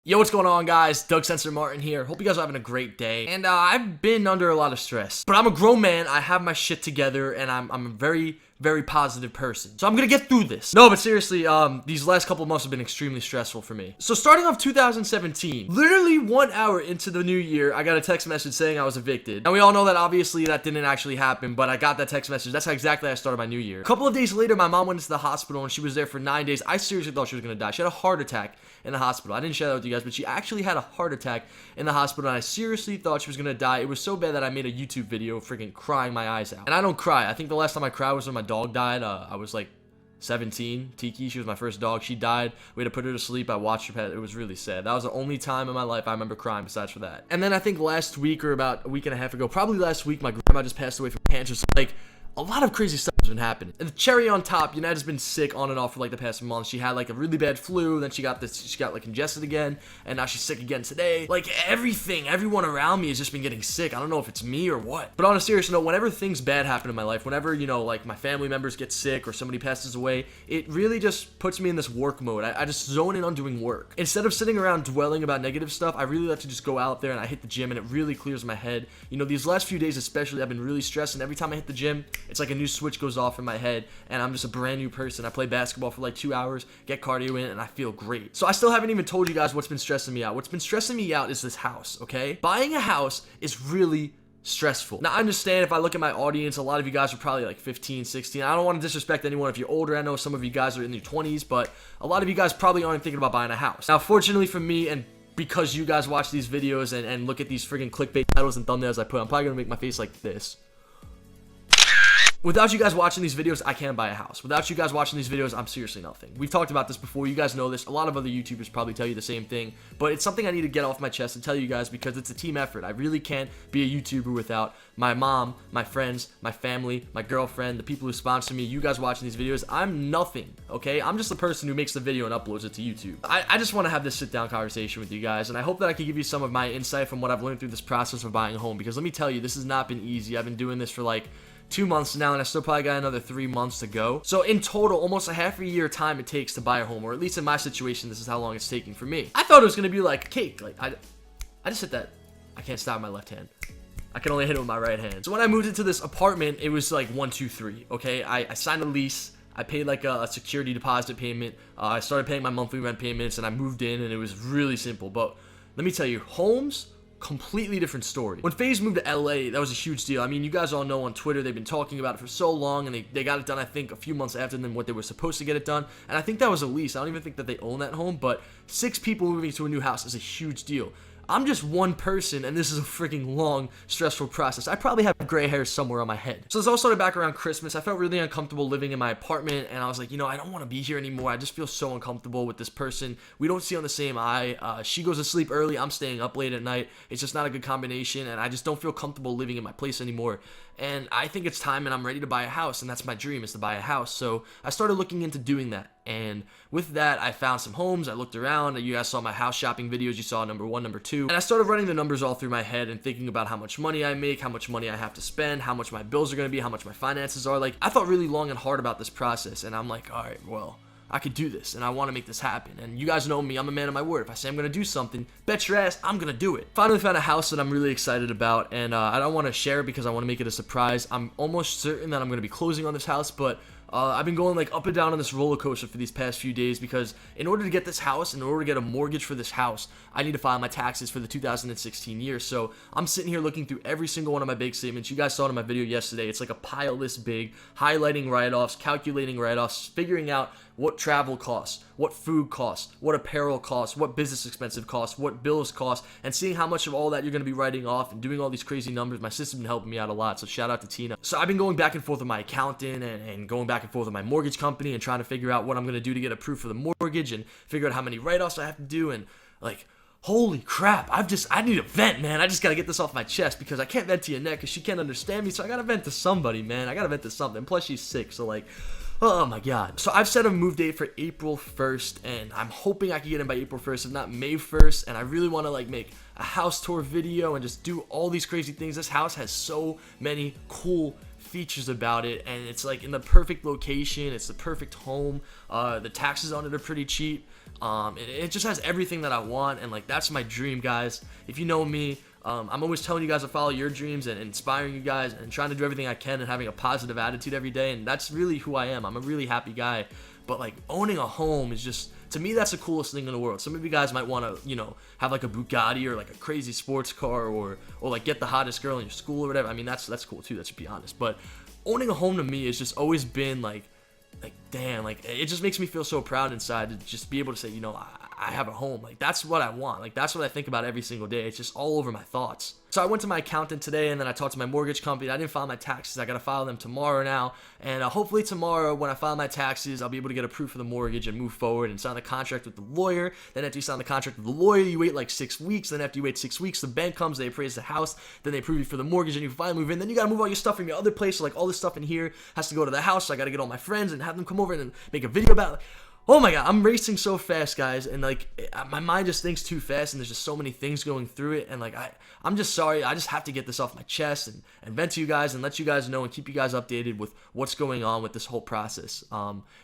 Yo, what's going on, guys? Doug Censor Martin here. Hope you guys are having a great day. And I've been under a lot of stress, but I'm a grown man. I have my shit together, and I'm a very positive person. So I'm gonna get through this. No, but seriously, these last couple of months have been extremely stressful for me. So starting off 2017, literally 1 hour into the new year, I got a text message saying I was evicted. And we all know that obviously that didn't actually happen, but I got that text message. That's how exactly I started my new year. A couple of days later, my mom went into the hospital and she was there for 9 days. I seriously thought she was gonna die. She had a heart attack in the hospital. I didn't share that with you guys, but she actually had a heart attack in the hospital, and I seriously thought she was gonna die. It was so bad that I made a YouTube video freaking crying my eyes out. And I don't cry. I think the last time I cried was when my dog died. I was like 17. Tiki, she was my first dog. She died. We had to put her to sleep. I watched her pet. It was really sad. That was the only time in my life I remember crying besides for that. And then I think last week, or about a week and a half ago, probably last week, my grandma just passed away from cancer. So like, a lot of crazy stuff has been happening. And the cherry on top, United's been sick on and off for like the past month. She had like a really bad flu, then she got like congested again, and now she's sick again today. Like everyone around me has just been getting sick. I don't know if it's me or what. But on a serious note, whenever things bad happen in my life, whenever, you know, like my family members get sick or somebody passes away, it really just puts me in this work mode. I just zone in on doing work. Instead of sitting around dwelling about negative stuff, I really like to just go out there and I hit the gym, and it really clears my head. You know, these last few days especially, I've been really stressed, and every time I hit the gym, it's like a new switch goes off in my head, and I'm just a brand new person. I play basketball for like 2 hours, get cardio in, and I feel great. So I still haven't even told you guys what's been stressing me out. What's been stressing me out is this house, okay? Buying a house is really stressful. Now, I understand if I look at my audience, a lot of you guys are probably like 15, 16. I don't want to disrespect anyone if you're older. I know some of you guys are in your 20s, but a lot of you guys probably aren't thinking about buying a house. Now, fortunately for me, and because you guys watch these videos and look at these friggin' clickbait titles and thumbnails I put, I'm probably gonna make my face like this. Without you guys watching these videos, I can't buy a house. Without you guys watching these videos, I'm seriously nothing. We've talked about this before. You guys know this. A lot of other YouTubers probably tell you the same thing. But it's something I need to get off my chest and tell you guys because it's a team effort. I really can't be a YouTuber without my mom, my friends, my family, my girlfriend, the people who sponsor me, you guys watching these videos. I'm nothing, okay? I'm just the person who makes the video and uploads it to YouTube. I just want to have this sit-down conversation with you guys, and I hope that I can give you some of my insight from what I've learned through this process of buying a home, because let me tell you, this has not been easy. I've been doing this for like 2 months now, and I still probably got another 3 months to go. So in total, almost a half a year time it takes to buy a home, or at least in my situation, this is how long it's taking for me. I thought it was gonna be like cake. Like I just hit that. I can't stop with my left hand. I can only hit it with my right hand. So when I moved into this apartment, it was like 1, 2, 3. Okay, I signed a lease. I paid like a security deposit payment. I started paying my monthly rent payments, and I moved in, and it was really simple. But let me tell you, homes, completely different story. When FaZe moved to LA, that was a huge deal. I mean, you guys all know on Twitter, they've been talking about it for so long, and they got it done, I think, a few months after than what they were supposed to get it done. And I think that was a lease. I don't even think that they own that home, but 6 people moving to a new house is a huge deal. I'm just one person, and this is a freaking long, stressful process. I probably have gray hair somewhere on my head. So this all started back around Christmas. I felt really uncomfortable living in my apartment, and I was like, you know, I don't want to be here anymore. I just feel so uncomfortable with this person. We don't see on the same eye. She goes to sleep early. I'm staying up late at night. It's just not a good combination, and I just don't feel comfortable living in my place anymore. And I think it's time, and I'm ready to buy a house, and that's my dream, is to buy a house. So I started looking into doing that. And with that, I found some homes. I looked around. You guys saw my house shopping videos. You saw number 1, number 2. And I started running the numbers all through my head and thinking about how much money I make, how much money I have to spend, how much my bills are going to be, how much my finances are. Like, I thought really long and hard about this process. And I'm like, all right, well, I could do this, and I want to make this happen. And you guys know me, I'm a man of my word. If I say I'm going to do something, bet your ass I'm going to do it. Finally found a house that I'm really excited about, and I don't want to share it because I want to make it a surprise. I'm almost certain that I'm going to be closing on this house, but I've been going like up and down on this roller coaster for these past few days because in order to get this house, in order to get a mortgage for this house, I need to file my taxes for the 2016 year. So I'm sitting here looking through every single one of my bank statements. You guys saw it in my video yesterday. It's like a pile this big, highlighting write-offs, calculating write-offs, figuring out what travel costs, what food costs, what apparel costs, what business expensive costs, what bills cost, and seeing how much of all that you're going to be writing off and doing all these crazy numbers. My sister's been helping me out a lot, so shout out to Tina. So I've been going back and forth with my accountant and going back and forth with my mortgage company and trying to figure out what I'm going to do to get approved for the mortgage and figure out how many write-offs I have to do. And like, holy crap, I need a vent, man. I just gotta get this off my chest because I can't vent to Annette because she can't understand me, so I gotta vent to somebody, man. I gotta vent to something. Plus, she's sick, so like, oh my god. So I've set a move date for April 1st, and I'm hoping I can get in by April 1st, if not May 1st, and I really want to like make a house tour video and just do all these crazy things. This house has so many cool features about it, and it's like in the perfect location. It's the perfect home. The taxes on it are pretty cheap. It just has everything that I want, and like that's my dream, guys. If you know me, I'm always telling you guys to follow your dreams and inspiring you guys and trying to do everything I can and having a positive attitude every day, and that's really who I am. I'm a really happy guy, but like owning a home is just, to me, that's the coolest thing in the world. Some of you guys might want to, you know, have like a Bugatti or like a crazy sports car, or like get the hottest girl in your school or whatever. I mean, that's cool too, let's be honest. But owning a home to me has just always been like damn, like it just makes me feel so proud inside to just be able to say, you know, I have a home. Like that's what I want. Like that's what I think about every single day. It's just all over my thoughts. So I went to my accountant today, and then I talked to my mortgage company. I didn't file my taxes. I got to file them tomorrow now. And hopefully tomorrow when I file my taxes, I'll be able to get approved for the mortgage and move forward and sign the contract with the lawyer. Then after you sign the contract with the lawyer, you wait like 6 weeks. Then after you wait 6 weeks, the bank comes, they appraise the house, then they approve you for the mortgage, and you finally move in. Then you got to move all your stuff from your other place. So like all this stuff in here has to go to the house. So I got to get all my friends and have them come over and make a video about it. Oh my god, I'm racing so fast, guys, and like my mind just thinks too fast, and there's just so many things going through it, and like I'm just sorry. I just have to get this off my chest and vent to you guys and let you guys know and keep you guys updated with what's going on with this whole process.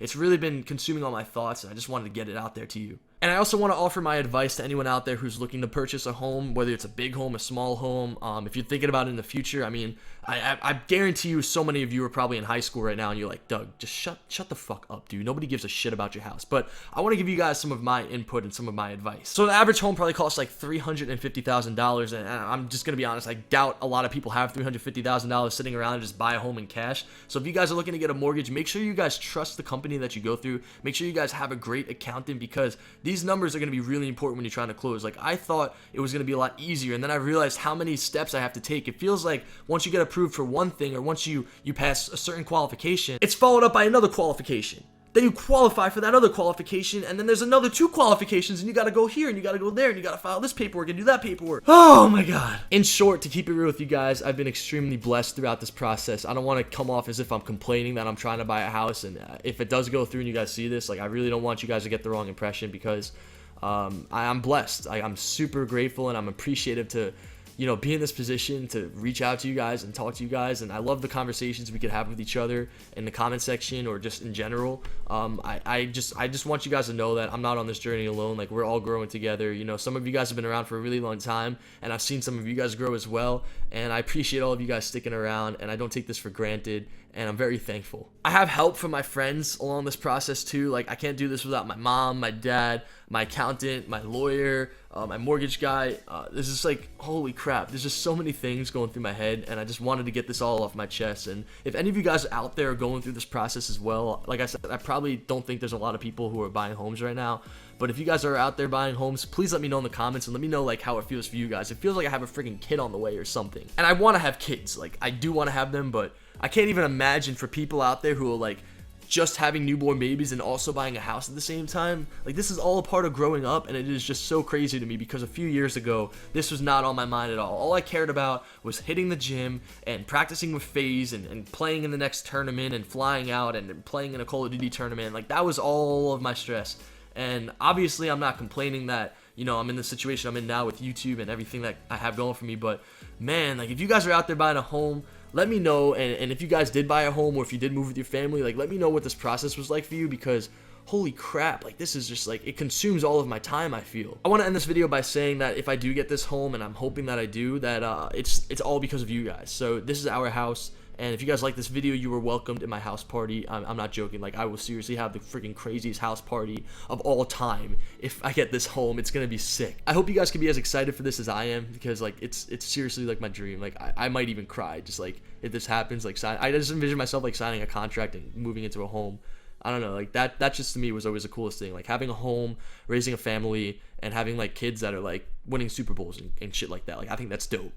It's really been consuming all my thoughts, and I just wanted to get it out there to you. And I also want to offer my advice to anyone out there who's looking to purchase a home, whether it's a big home, a small home. If you're thinking about it in the future, I mean, I guarantee you so many of you are probably in high school right now, and you're like, Doug, just shut the fuck up, dude. Nobody gives a shit about your house. But I want to give you guys some of my input and some of my advice. So the average home probably costs like $350,000, and I'm just going to be honest, I doubt a lot of people have $350,000 sitting around and just buy a home in cash. So if you guys are looking to get a mortgage, make sure you guys trust the company that you go through. Make sure you guys have a great accountant, because these numbers are going to be really important when you're trying to close. Like I thought it was going to be a lot easier, and then I realized how many steps I have to take. It feels like once you get approved for one thing, or once you pass a certain qualification, it's followed up by another qualification. Then you qualify for that other qualification, and then there's another 2 qualifications, and you gotta go here, and you gotta go there, and you gotta file this paperwork and do that paperwork. Oh my god. In short, to keep it real with you guys, I've been extremely blessed throughout this process. I don't want to come off as if I'm complaining that I'm trying to buy a house, and if it does go through and you guys see this, like I really don't want you guys to get the wrong impression, because I'm blessed. I'm super grateful, and I'm appreciative to, you know, be in this position to reach out to you guys and talk to you guys, and I love the conversations we could have with each other in the comment section or just in general. I just want you guys to know that I'm not on this journey alone. Like we're all growing together. You know, some of you guys have been around for a really long time, and I've seen some of you guys grow as well, and I appreciate all of you guys sticking around, and I don't take this for granted, and I'm very thankful. I have help from my friends along this process too. Like I can't do this without my mom, my dad, my accountant, my lawyer, my mortgage guy. This is like, holy crap, there's just so many things going through my head, and I just wanted to get this all off my chest. And if any of you guys out there are going through this process as well, like I said, I probably don't think there's a lot of people who are buying homes right now, but if you guys are out there buying homes, please let me know in the comments, and let me know like how it feels for you guys. It feels like I have a freaking kid on the way or something, and I want to have kids. Like I do want to have them, but I can't even imagine for people out there who are like just having newborn babies and also buying a house at the same time. Like this is all a part of growing up, and it is just so crazy to me, because a few years ago this was not on my mind at all. All I cared about was hitting the gym and practicing with FaZe and playing in the next tournament and flying out and playing in a Call of Duty tournament. Like that was all of my stress. And obviously I'm not complaining that, you know, I'm in the situation I'm in now with YouTube and everything that I have going for me, but man, like if you guys are out there buying a home, let me know. And if you guys did buy a home, or if you did move with your family, like let me know what this process was like for you, because holy crap, like this is just like, it consumes all of my time, I feel. I want to end this video by saying that if I do get this home, and I'm hoping that I do, that it's all because of you guys. So this is our house, and if you guys like this video, you were welcomed in my house party. I'm not joking. Like I will seriously have the freaking craziest house party of all time if I get this home. It's gonna be sick. I hope you guys can be as excited for this as I am, because like it's seriously like my dream. Like I might even cry just like if this happens. Like I just envision myself like signing a contract and moving into a home. I don't know, like that just to me was always the coolest thing. Like having a home, raising a family, and having like kids that are like winning Super Bowls and shit like that. Like I think that's dope.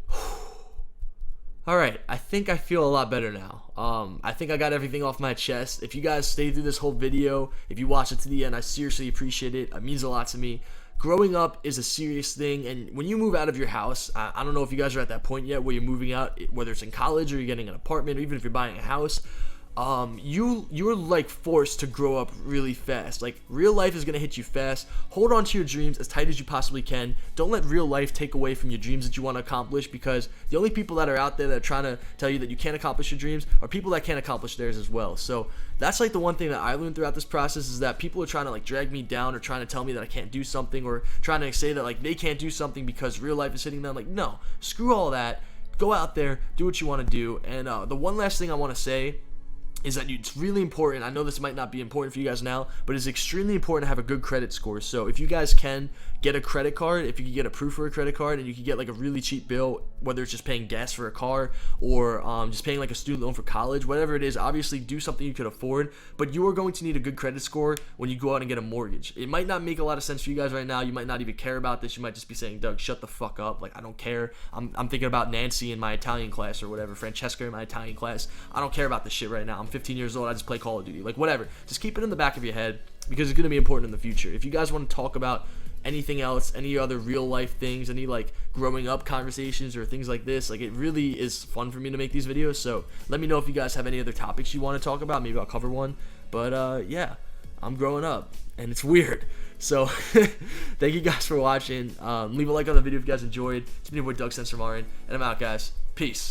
Alright, I think I feel a lot better now. I think I got everything off my chest. If you guys stayed through this whole video, if you watched it to the end, I seriously appreciate it. It means a lot to me. Growing up is a serious thing, and when you move out of your house, I don't know if you guys are at that point yet where you're moving out, whether it's in college or you're getting an apartment, or even if you're buying a house, you're like forced to grow up really fast. Like, real life is gonna hit you fast. Hold on to your dreams as tight as you possibly can. Don't let real life take away from your dreams that you want to accomplish, because the only people that are out there that are trying to tell you that you can't accomplish your dreams are people that can't accomplish theirs as well. So that's like the one thing that I learned throughout this process, is that people are trying to like drag me down, or trying to tell me that I can't do something, or trying to say that like they can't do something because real life is hitting them. Like, no, screw all that. Go out there, do what you want to do. And the one last thing I want to say is that it's really important. I know this might not be important for you guys now, but it's extremely important to have a good credit score. So if you guys can get a credit card, if you can get a proof for a credit card, and you can get like a really cheap bill, whether it's just paying gas for a car, or just paying like a student loan for college, whatever it is, obviously do something you could afford. But you are going to need a good credit score when you go out and get a mortgage. It might not make a lot of sense for you guys right now. You might not even care about this. You might just be saying, Doug, shut the fuck up. Like, I don't care. I'm thinking about Nancy in my Italian class, or whatever, Francesca in my Italian class. I don't care about this shit right now. I'm 15 years old. I just play Call of Duty. Like, whatever. Just keep it in the back of your head, because it's going to be important in the future. If you guys want to talk about anything else, any other real life things, any like growing up conversations or things like this, like, it really is fun for me to make these videos. So let me know if you guys have any other topics you want to talk about. Maybe I'll cover one. But yeah, I'm growing up and it's weird. So thank you guys for watching. Leave a like on the video if you guys enjoyed. It's been your boy Doug Censor, and I'm out, guys. Peace.